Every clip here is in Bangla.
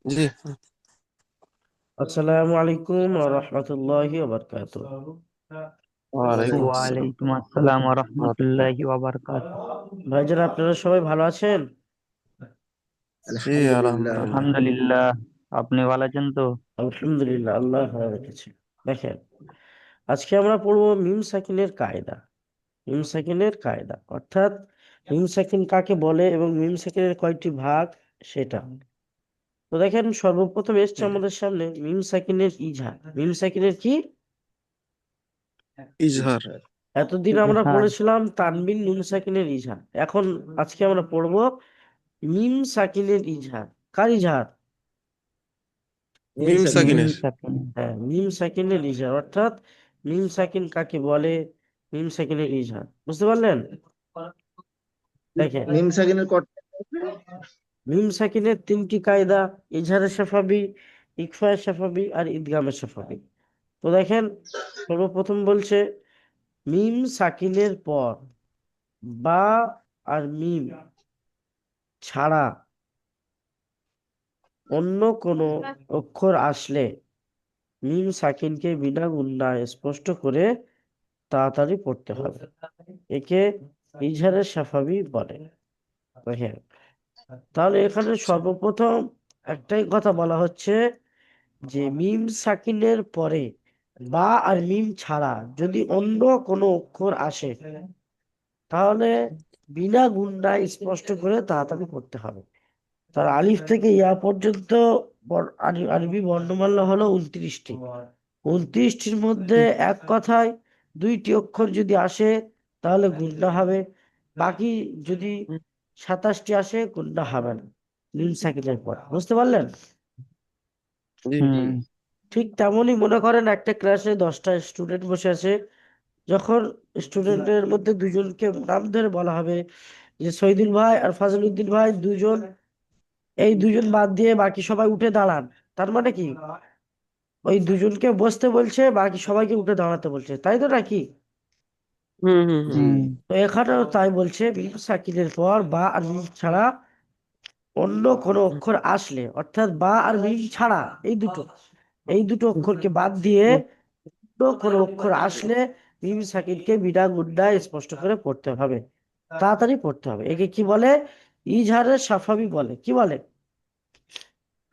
জি। আসসালামু আলাইকুম ওয়া রাহমাতুল্লাহি ওয়া বারাকাতুহু। ওয়ালাইকুম আসসালাম। ওয়ালাইকুম আসসালাম ওয়া রাহমাতুল্লাহি ওয়া বারাকাতুহু। ভাইজান, আপনারা সবাই ভালো আছেন? জি, আলহামদুলিল্লাহ। আলহামদুলিল্লাহ। আলহামদুলিল্লাহ। আপনি ভালো আছেন তো? আলহামদুলিল্লাহ, আল্লাহ ভালো রেখেছে। দেখেন, আজকে আমরা পড়বো মিম সাকিনের কায়দা। মিম সাকিনের কায়দা অর্থাৎ মিম সাকিন কাকে বলে এবং মিম সাকিনের কয়টি ভাগ, সেটা। তো দেখেন, সর্বপ্রথম এসছে হুম। আমাদের সামনে মিম সাকিনের ইজহার। মিম সাকিনের কি? ইজহার। ইজহার। এতদিন আমরা ইজহার। পড়েছিলাম তানবিন নুন সাকিনের ইজহার। এখন আজকে আমরা পড়বো মিম সাকিনের ইজহার। কার ইজহার? মিম মিম মিম সাকিনের। সাকিনের। সাকিন। হ্যাঁ, মিম সাকিনের ইজহার অর্থাৎ মিম সাকিন কাকে বলে, মিম সাকিনের ইজহার। বুঝতে পারলেন? দেখেন, মিম সাকিনের মিম সাকিনের তিনটি কায়দা: ইজহারের শাফাবি, ইকফায়ের শাফাবি আর ইদগামের শাফাবি। তো দেখেন, সর্বপ্রথম বলছে মিম সাকিনের পর বা আর মিম ছাড়া অন্য কোনো অক্ষর আসলে মিম সাকিনকে বিনা গুণায় স্পষ্ট করে তাড়াতাড়ি পড়তে হবে। একে ইজহারের শাফাবি বলে। দেখেন, তাহলে এখানে সর্বপ্রথম একটাই কথা বলা হচ্ছে যে মিম সাকিনের পরে বা আর মিম ছাড়া যদি অন্য কোনো অক্ষর আসে, তাহলে বিনা গুণায় স্পষ্ট করে তাড়াতাড়ি পড়তে হবে। তার আলিফ থেকে ইয়া পর্যন্ত আরবি বর্ণমালা হলো 29টি। 29টির মধ্যে হুম, এক কথায় দুইটি অক্ষর যদি আসে, তাহলে গুণনা হবে। বাকি যদি হুম। 27টি আসে, গুণনা হবে না নুন সাকিনের পর। বুঝতে পারলেন? জি। জি। হুম। ঠিক তেমনই মনে করেন একটা ক্লাসে 10টা স্টুডেন্ট বসে আছে। যখন স্টুডেন্টের মধ্যে দুজনকে নাম ধরে বলা হবে যে শহীদুল ভাই আর ফাজলুদ্দিন ভাই দুজন, এই দুজন বাদ দিয়ে বাকি সবাই উঠে দাঁড়ান, তার মানে কি ওই দুজনকে বসতে বলছে, বাকি সবাইকে উঠে দাঁড়াতে বলছে, তাই তো নাকি? হুম, হুম, হুম। জি। হুম। তো এখানেও তাই বলছে, মিম সাকিনের পর বা আর মিম ছাড়া অন্য কোনো হুম, অক্ষর আসলে, অর্থাৎ বা আর মিম ছাড়া এই দুটো হুম, অক্ষরকে বাদ দিয়ে হুম। অন্য কোনো অক্ষর আসলে মিম সাকিনকে বিনা গুণায় স্পষ্ট করে পড়তে হবে, তাড়াতাড়ি পড়তে হবে। একে কি বলে? ইজহারের সাফাবি বলে। কি বলে?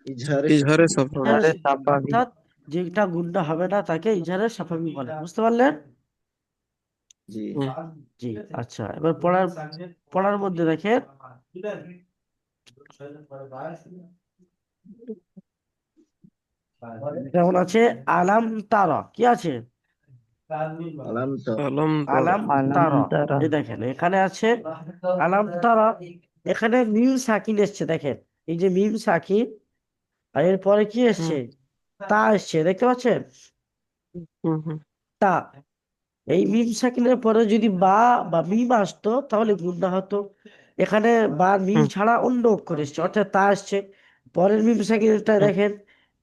ইজহারের ইজহারে সাফাবি। সফর। ইজহারের আরে সাফাবি সাফাবি। অর্থাৎ যেটা গুণা হবে না তাকে ইজহারের সাফাবি বলে। বুঝতে পারলেন? জি। হুম, জি। আচ্ছা, এবার পড়ার পড়ার মধ্যে দেখেন, যেমন আছে আলাম তারা। কি আছে? আলাম তো। আলম তর। আলাম আলাম তারা। তারা। এই দেখেন, এখানে আছে আলাম তারা। এখানে মিম সাকিন এসছে। দেখেন, এই যে মিম সাকিন, আর এরপরে কি হুম, এসছে? তা এসছে, দেখতে পাচ্ছেন? হুম, হুম, তা। এই মিম সাকিনের পরে যদি বা বা মিম আসতো, তাহলে গুণা হতো। এখানে বা মিম হুম, ছাড়া অন্য অক্ষর এসছে, অর্থাৎ তা আসছে। পরের মিম সাকিনটা হুম। দেখেন,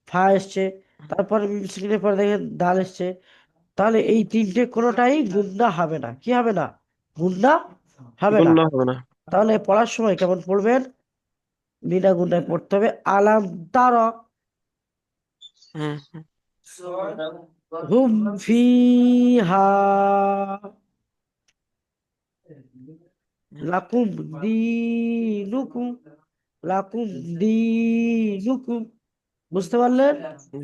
ফা এসছে। তারপরে মিম সাকিনের পরে দেখেন দাল এসছে। তাহলে এই তিনটে কোনোটাই গুণা হবে না। কি হবে না? গুণা হবে না। গুণনা হবে না। তাহলে পড়ার সময় কেমন পড়বেন? বিনা গুণায় পড়তে হবে। আলাম তারা হুম, হুম, হুম ফিহা হুম। লাকুম দিনুকুম, লাকুম দিনুকুম। বুঝতে পারলেন? জি,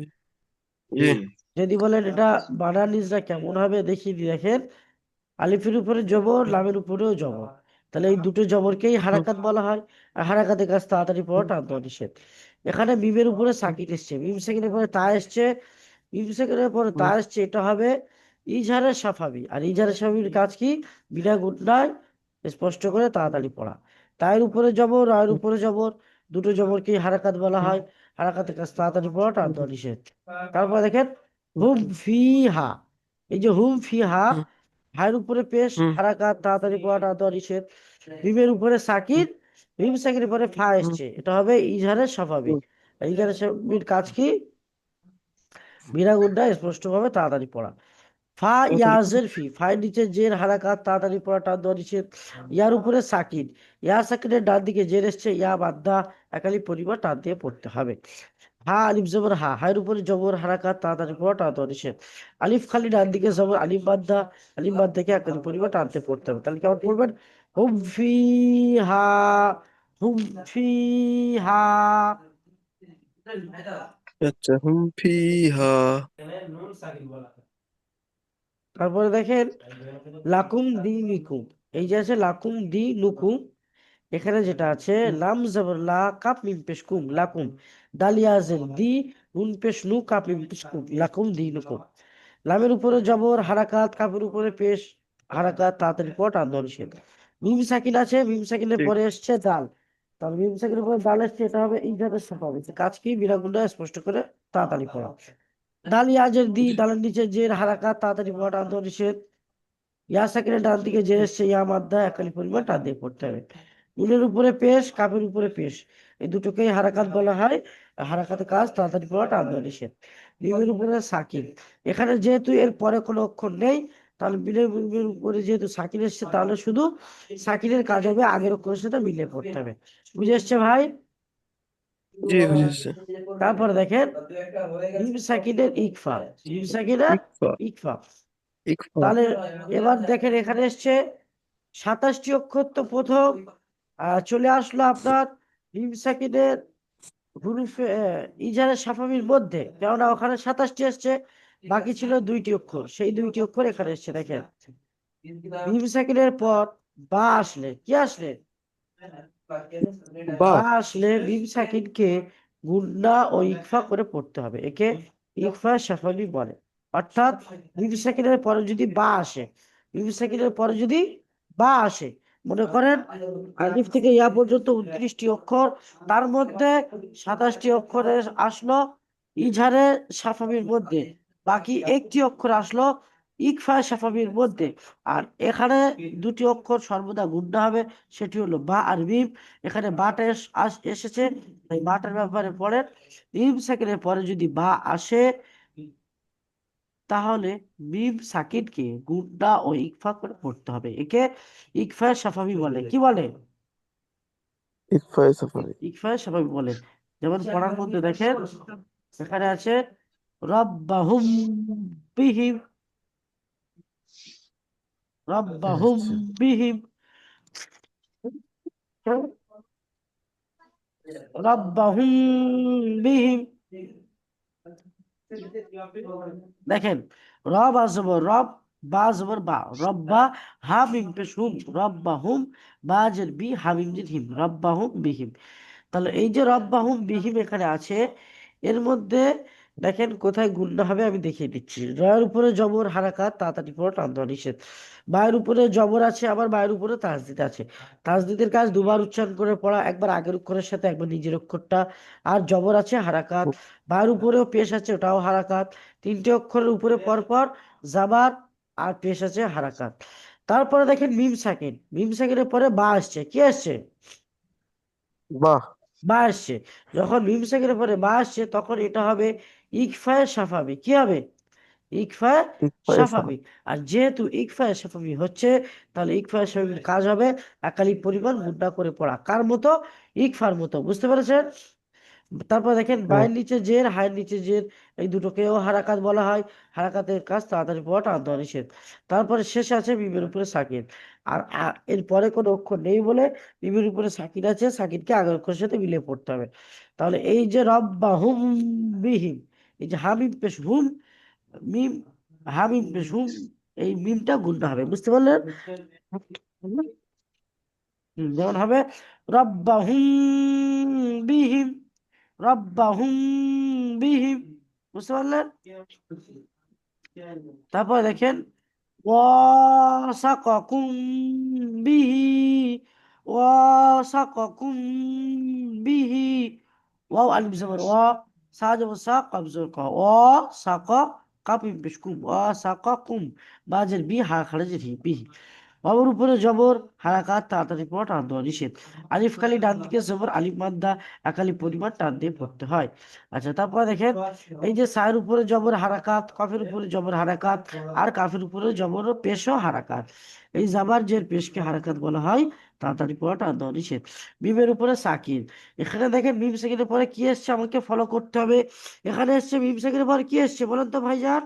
জি। জি। যদি বলেন এটা বানানিসরা কেমন হবে, দেখিয়ে দিই। দেখেন, আলিফের উপরে জবর, হুম, লামের উপরেও জবর। তাহলে এই দুটো জবরকেই হুম, হারাকাত বলা হয়। আর হারাকাতের কাজ তাড়াতাড়ি পড়া, হুম, টানতে নিষেধ। এখানে মিমের উপরে সাকিন এসছে, মিম সাকিনের পরে তা এসছে, মিম সাকিনের পরে তা হুম, এসছে। এটা হবে ইজহারের সাফাবি। আর ইজহারের সাফাবির কাজ কি? বিনা গুণায় স্পষ্ট করে তাড়াতাড়ি পড়া। তায়ের উপরে জবর, রায়ের হুম, উপরে জবর, দুটো জবরকেই হারাকাত বলা হুম, হয়। হারাকাতের কাজ তাড়াতাড়ি পড়া, টানতে হুম, নিষেধ। তারপরে দেখেন হুম, হুম ফিহা। এই যে হুম ফিহা, হুম, হায়ের উপরে পেশ, হুম, হারাকাত তাড়াতাড়ি পড়াটা তো নিষেধ। মিমের উপরে সাকিন, মিম সাকিনের পরে ফা হুম, এসছে, এটা হবে ইজহারের স্বাভাবিক। হুম, ইজহারের স্বাভাবিক কাজ কি? বিনা গুণটা স্পষ্ট ভাবে তাড়াতাড়ি পড়া। ফা তাড়াতাড়ি পড়ো। ইয়াজের ফি, ফাই নিচে জের হারাকাত তাড়াতাড়ি পড়া টান দেওয়া নিষেধ। ইয়ার উপরে সাকিন, ইয়া সাকিনের ডান দিকে জের এসছে, ইয়া বাদ্দা একালি পরিবার টান দিয়ে পড়তে হবে। হা আলিফ জবর হা, হায়ের উপরে জবর হারাকাত তাড়াতাড়ি পড়া টান দেওয়া নিষেধ। আলিফ খালি ডান দিকে জবর, আলিফ বাদ্দা, আলিফ বাদ থেকে একালি পরিবার টানতে পড়তে হবে। তাহলে কেমন পড়বেন? হুম ফি হা, হুম ফি হা। আচ্ছা, হুম ফিহা। তারপরে দেখেন লাকুম দি নিকুম, এই যে আছে লাকুম দি নুকুম, এখানে যেটা আছে লাম জবর লা, কাপ মিম পেশ কুম, লাকুম। দালিয়াজের দি, নুন পেশ নু, কাপ মিম পেশ কুম, লাকুম দি নুকুম। লামের উপরে জবর হারাকাত, কাপের উপরে পেশ হারাকাত তাড়াতাড়ি পড় টান দেওয়া নিষেধ। মিম সাকিন আছে, মিম সাকিনের ঠিক। পরে এসছে দাল, তাহলে মিম সাকিনের পরে দাল এসছে, এটা হবে ইজাদের সাফা হবে। কাজ কি? বিরাগুন্ডা স্পষ্ট করে তাড়াতাড়ি পড়া। দালিয়াজের দি, দালের নিচে জের হারাকাত তাড়াতাড়ি পড়া টান দেওয়া নিষেধ। ইয়া সাকিনের ডান দিকে যে এসছে, ইয়া মাদ্দা একালি পরিমাণ টান দিয়ে পড়তে হবে। নুনের উপরে পেশ, কাপের উপরে পেশ, এই দুটোকেই হারাকাত বলা হয়। হারাকাতের কাজ তাড়াতাড়ি পড়া টান দেওয়া নিষেধ। মিমের উপরে সাকিন, এখানে যেহেতু এর পরে কোনো অক্ষর নেই, তাহলে মিমের উপরে যেহেতু সাকিন এসছে, তাহলে শুধু সাকিনের কাজ হবে, আগের অক্ষরের সাথে মিলিয়ে পড়তে হবে। বুঝে এসছে ভাই? জি, বুঝেছি। তারপরে দেখেন মিম সাকিনের ইকফা, মিম সাকিনের ইকফা। ইকফা। ইকফা। তাহলে এবার দেখেন এখানে এসছে 27টি অক্ষর, তো প্রথম চলে আসলো আপনার মিম সাকিনের হুরুফে ইজারের সাফাবির মধ্যে, কেননা ওখানে 27টি এসছে, বাকি ছিল 2টি অক্ষর, সেই 2টি অক্ষর এখানে এসছে। দেখেন মিম সাকিনের পর বা আসলে কি আসলে? বা। বা আসলে মিম সাকিনকে গুণনা ও ইকফা করে পড়তে হবে, একে ইকফা সাফাবি বলে। অর্থাৎ মিম সাকিনের পরে যদি বা আসে, মিম সাকিনের পরে যদি বা আসে, মনে করেন আলিফ থেকে ইয়া পর্যন্ত 29টি অক্ষর, তার মধ্যে 27টি অক্ষরে আসলো ইজহারে সাফাবির মধ্যে, বাকি একটি অক্ষর আসলো ইকফা সাফাবির মধ্যে। আর এখানে 2টি অক্ষর সর্বদা গুণনা হবে, সেটি হলো বা আর মিম। এখানে বাটা এসেছে, তাই বাটার ব্যাপারে পড়েন। মিম সাকিনের পরে যদি বা আসে, তাহলে মিম সাকিনকে গুণনা ও ইকফা করে পড়তে হবে, একে ইকফা সাফাবি বলে। কি বলে? ইকফা সাফারি। ইকফা সাফাবি বলে। যেমন পড়ার মধ্যে দেখেন এখানে আছে রব্বাহুম বিহিম, রব্বাহুম আচ্ছা। বিহিম, রব্বাহুম বিহিম। দেখেন রব আসবর রব, বা জবর বা, রব্বা, হা মিম পেশ হুম, রব্বা হুম, বা জের বি, হামিম জির হিম, রব্বা হুম বিহিম। তাহলে এই যে রব্বাহুম বিহিম এখানে আছে, এর মধ্যে দেখেন কোথায় গুণনা হবে আমি দেখিয়ে দিচ্ছি। রয়ের উপরে জবর হারাকাত তাড়াতাড়ি পড়া টান দেওয়া নিষেধ। বায়ের উপরে জবর আছে, আবার বায়ের উপরে তাসদিদ আছে। তাসদিদের কাজ দুবার উচ্চারণ করে পড়া, একবার আগের অক্ষরের সাথে একবার নিজের অক্ষরটা। আর জবর আছে হারাকাত, বায়ের উপরেও পেশ আছে, ওটাও হারাকাত। 3টে অক্ষরের উপরে পরপর জাবার আর পেশ আছে, হারাকাত। তারপরে দেখেন মিম সাকিন, মিম সাকিনের পরে বা আসছে, কি আসছে? বাহ। বা আসছে। যখন মিম সাকিনের পরে বা আসছে, তখন এটা হবে ইকফায়ে সাফাবি। কি হবে? ইকফায়ে ইকফা সাফাবি। সাফারি। আর যেহেতু ইকফায়ে সাফাবি হচ্ছে, তাহলে ইকফায়ে সাফাবির কাজ হবে একালি পরিমাণ গুণা করে পড়া, কার মতো? ইকফার মতো। বুঝতে পেরেছেন? তারপর দেখেন হ্যাঁ। বায়ের নিচে জের, হায়ের নিচে জের, এই দুটোকেও হারাকাত বলা হয়। হারাকাতের কাজ তাড়াতাড়ি পড়া টান দেওয়া নিষেধ। তারপরে শেষে আছে মিমের উপরে সাকিন। আর এর পরে কোনো অক্ষর নেই বলে মিমের উপরে সাকিন আছে, সাকিনকে আগের অক্ষরের সাথে মিলিয়ে পড়তে হবে। তাহলে এই যে রব্বা হুম বিহিম, এই যে হামিম পেশ হুম, মিম, হামিম পেশ হুম, এই মিমটা গুণটা হবে। বুঝতে পারলেন? যেমন হবে রব্বা হুম বিহিম, রব্বাহুম বিহিম। বুঝতে পারলেন? তারপরে দেখেন ওয়াসাকাকুম বিহি, ওয়াসাকাকুম বিহি, ওয়াও আলিফ জবর ওয়া, সা জবর সা, কাফ জবর কা, ওয়াসাকা, কাফ পেশ কুম, ওয়াসাকাকুম, বাজের বি, হা খারাজের হি, বিহি। ওর উপরে জবর হারাকাত তাড়াতাড়ি পড়া টান দেওয়া নিষেধ। আলিফ খালি ডান দিকে জবর, আলিফ মাদ্দা একালি পরিমাণ টান দিয়ে পড়তে হয়। আচ্ছা, তারপর দেখেন এই যে সায়ের উপরে জবর হারাকাত, কফের উপরে জবর হারাকাত, আর কাফের উপরে জবর ও পেশ ও হারাকাত। এই জাবার জের পেশকে হারাকাত বলা হয়, তাড়াতাড়ি পড়া টান দেওয়া নিষেধ। মিমের উপরে সাকিন, এখানে দেখেন মিম সাকিনের পরে কি এসছে, আমাকে ফলো করতে হবে। এখানে এসছে মিম সাকিনের পরে কি এসছে বলেন তো ভাইজান?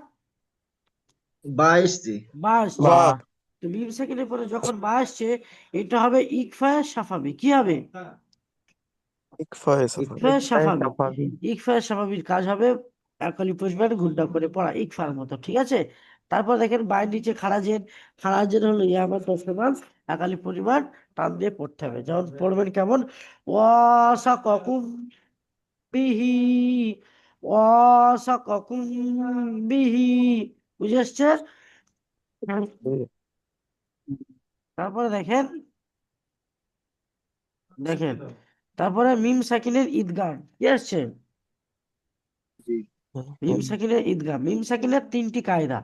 বা এসছে। বা এসছে। বা বা তো মিম সাকিনের পরে যখন বা আসছে, এটা হবে ইকফা সাফাবি। কি হবে? ইকফা সাফারি। ইকফা ইকফায়ে সাফাবি। সাফাবি। ইকফা সাফাবির কাজ হবে একালি পরিমাণ গুণটা করে পড়া, ইকফার মতো, ঠিক আছে? তারপর দেখেন বাইর নিচে খারাজের, খারাজের হলো ইয়ামার তসমাল, একালি পরিমাণ টান দিয়ে পড়তে হবে। যেমন পড়বেন কেমন, ওয়াসাকাকুম বিহি, ওয়াসাকাকুম বিহি, বুঝে আসছে? তারপরে দেখেন, দেখেন তারপরে মিম সাকিনের ঈদগাম কি আসছে? জি মিম সাকিনের ঈদগাম। মিম সাকিনের তিনটি কায়দা,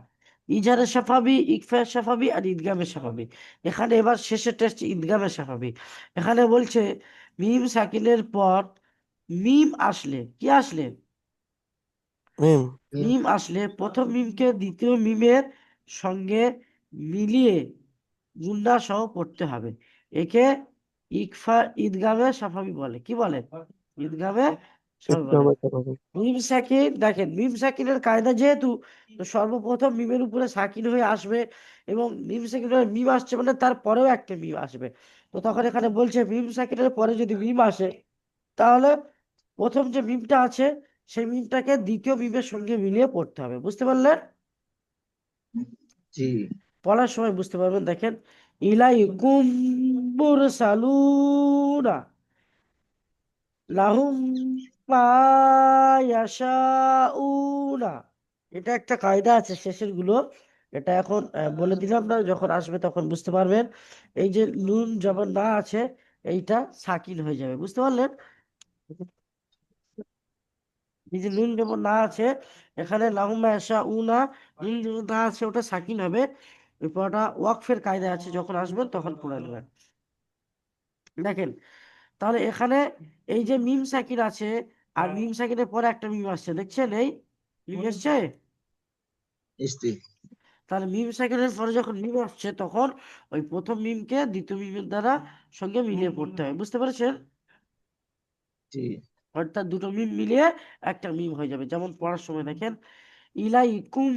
ইজারে সাফাবি, ইকফা সাফাবি আর ঈদগামে সাফাবি। এখানে এবার শেষের টেস্ট ঈদগামে সাফাবি। এখানে বলছে মিম সাকিনের পর মিম আসলে, কি আসলে? মিম। মিম মিম আসলে প্রথম মিমকে দ্বিতীয় মিমের সঙ্গে মিলিয়ে গুণা সহ পড়তে হবে। একে ইকফা ঈদগামে সাফাবি বলে। কি বলে? ঈদগামে সাফাবি বলে। ইকফা সাফারি। মিম সাকিন, দেখেন মিম সাকিনের কায়দা যেহেতু, তো সর্বপ্রথম মিমের উপরে সাকিন হয়ে আসবে, এবং মিম সাকিনের মিম আসছে মানে তারপরেও একটা মিম আসবে। তো তখন এখানে বলছে মিম সাকিনের পরে যদি মিম আসে, তাহলে প্রথম যে মিমটা আছে সেই মিমটাকে দ্বিতীয় মিমের সঙ্গে মিলিয়ে পড়তে হবে। বুঝতে পারলেন? জি পড়ার সময় বুঝতে পারবেন। দেখেন ইলাইকুম মুরসালুনা লাহুম মা ইয়াশাউনা। এটা একটা কায়দা আছে শেষের গুলো, এটা এখন বলে দিলাম না, যখন আসবে তখন বুঝতে পারবেন। এই যে নুন যেমন না আছে, এইটা সাকিন হয়ে যাবে, বুঝতে পারলেন? এই যে নুন যেমন না আছে, এখানে লাহুম্মা ইয়াশাউনা, নুন যেমন না আছে ওটা সাকিন হবে। ওই পড়াটা ওয়াকফের কায়দা আছে, যখন আসবেন তখন পড়ে নেবেন। দেখেন তাহলে এখানে এই যে মিম সাকিন আছে, আর মিম সাকিনের পরে একটা মিম আসছে, দেখছেন? এই মিম এসছে। এসছে। তাহলে মিম সাকিনের পরে যখন মিম আসছে, তখন ওই প্রথম মিমকে দ্বিতীয় মিমের দ্বারা সঙ্গে মিলিয়ে পড়তে হয়। বুঝতে পেরেছেন? জি অর্থাৎ দুটো মিম মিলিয়ে একটা মিম হয়ে যাবে। যেমন পড়ার সময় দেখেন ইলাইকুম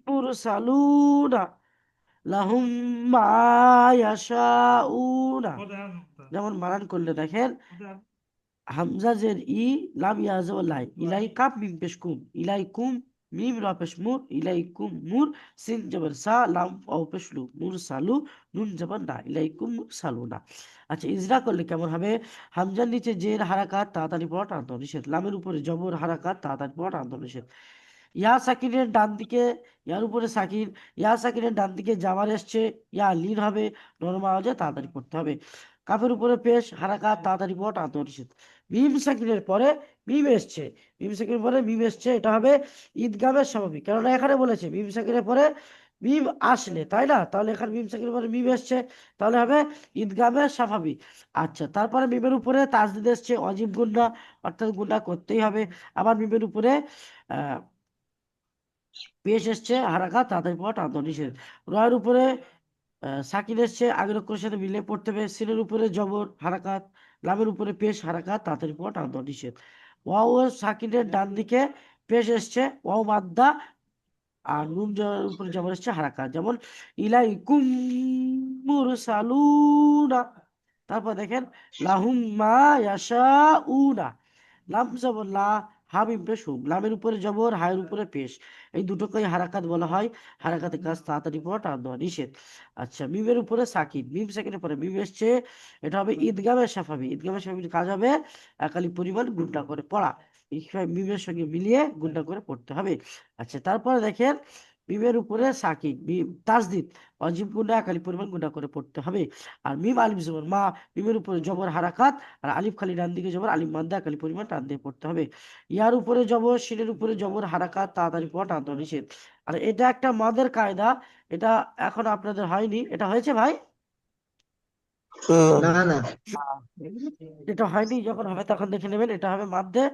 মুরসালুনা লাহুম মা ইয়াশাউনা। যেমন বানান করলে দেখেন, হামজা জের ই, লাম ইয়াজা লাই, ইলাই কাপ মিম পেশ কুম, ইলাই কুম মিম রা পেশ মুর, ইলাই কুম মুর, সিন জবর সা, লাম ওয়াও পেশ লু, মুর সালু, নুন জবর না, ইলাই কুম সালু না। আচ্ছা, ইজরা করলে কেমন হবে? হামজার নিচে জের হারাকাত তাড়াতাড়ি পড়া টানতে নিষেধ, লামের উপরে জবর হারাকাত তাড়াতাড়ি পড়া টানতে নিষেধ। ইয়া সাকিনের ডান দিকে, ইয়ার উপরে সাকিন, ইয়া সাকিনের ডান দিকে জামার এসছে, ইয়া লিন হবে, নরমা আওয়াজে তাড়াতাড়ি পড়তে হবে। কাফের উপরে পেশ হারাকাত তাড়াতাড়ি পড়া টানতে নিষেধ। মিম সাকিনের পরে মিম এসছে, মিম সাকিনের পরে মিম এসছে, এটা হবে ঈদগামের স্বাভাবিক, কেননা এখানে বলেছে মিম সাকিনের পরে মিম আসলে, তাই না? তাহলে এখানে মিম সাকিনের পরে মিম এসছে, তাহলে হবে ঈদগামের স্বাভাবিক। আচ্ছা, তারপরে মিমের উপরে তাসদিদ এসছে, অজীব গুণা, অর্থাৎ গুণা করতেই হবে। আবার মিমের উপরে আহ পেশ এসছে হারাকাত তাড়াতাড়ি পড়া টানতে নিষেধ। রয়ের উপরে সাকিন এসছে, আগের অক্ষরের সাথে মিলিয়ে পড়তে হবে। সিনের উপরে জবর হারাকাত, লামের উপরে পেশ হারাকাত তাড়াতাড়ি পড়া টানতে নিষেধ। ওয়াও এর সাকিনের ডান দিকে পেশ এসছে, ওয়াও মাদ্দা, আর নুন উপরে জবর এসছে হারাকাত। যেমন ইলাইকুম মুরসালুনা। তারপর দেখেন লাহুম মা ইয়াশাউনা, লাম জবর লা, হামিম পেশ হুম, লামের উপরে জবর, হায়ের উপরে পেশ, এই দুটোকেই হারাকাত বলা হয়। হারাকাতের কাজ তাড়াতাড়ি পড়া টান দেওয়া নিষেধ। আচ্ছা, মিমের উপরে সাকিন, মিম সাকিনের পরে মিম এসছে, এটা হবে ঈদগামের সাফাবি। ঈদগামের সাফাবির কাজ হবে একালি পরিমাণ গুণটা করে পড়া, মিমের সঙ্গে মিলিয়ে গুণটা করে পড়তে হবে। আচ্ছা, তারপরে দেখেন মিমের উপরে সাকিন, মিম তাসদিদ, অজীব গুণা একালি পরিমাণ গুণা করে পড়তে হবে। আর মিম আলিফ জবর মা, মিমের উপরে জবর হারাকাত, আর আলিফ খালি ডান দিকে জবর, আলিফ মাদ্দা একালি পরিমাণ টান দিয়ে পড়তে হবে। ইয়ার উপরে জবর, শিনের উপরে জবর হারাকাত তাড়াতাড়ি পড়া টান দেওয়া নিষেধ। আর এটা একটা মদের কায়দা, এটা এখন আপনাদের হয়নি, এটা হয়েছে ভাই? না না না এটা হয়নি, যখন হবে তখন দেখে নেবেন। এটা হবে মাদ্দে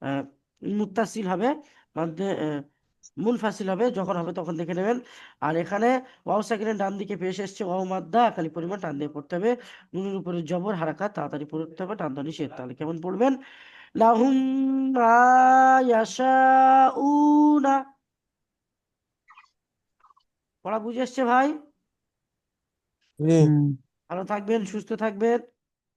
আহ, মুত্তাসিল হবে, মাদ্দে মুনফাসিল হবে, যখন হবে তখন দেখে নেবেন। আর এখানে ওয়াও সাকিনের ডান দিকে পেশ এসছে ওয়াও মাদ্দা, একালি পরিমাণ টান দিয়ে পড়তে হবে। নুনের উপরে জবর হারাকাত, তাড়াতাড়ি পড়তে হবে, টান টান নিষেধ। তাহলে কেমন পড়বেন? লাহুম মা ইয়াশাউনা। পড়া বুঝে এসছে ভাই? জি হুম ভালো থাকবেন, সুস্থ থাকবেন।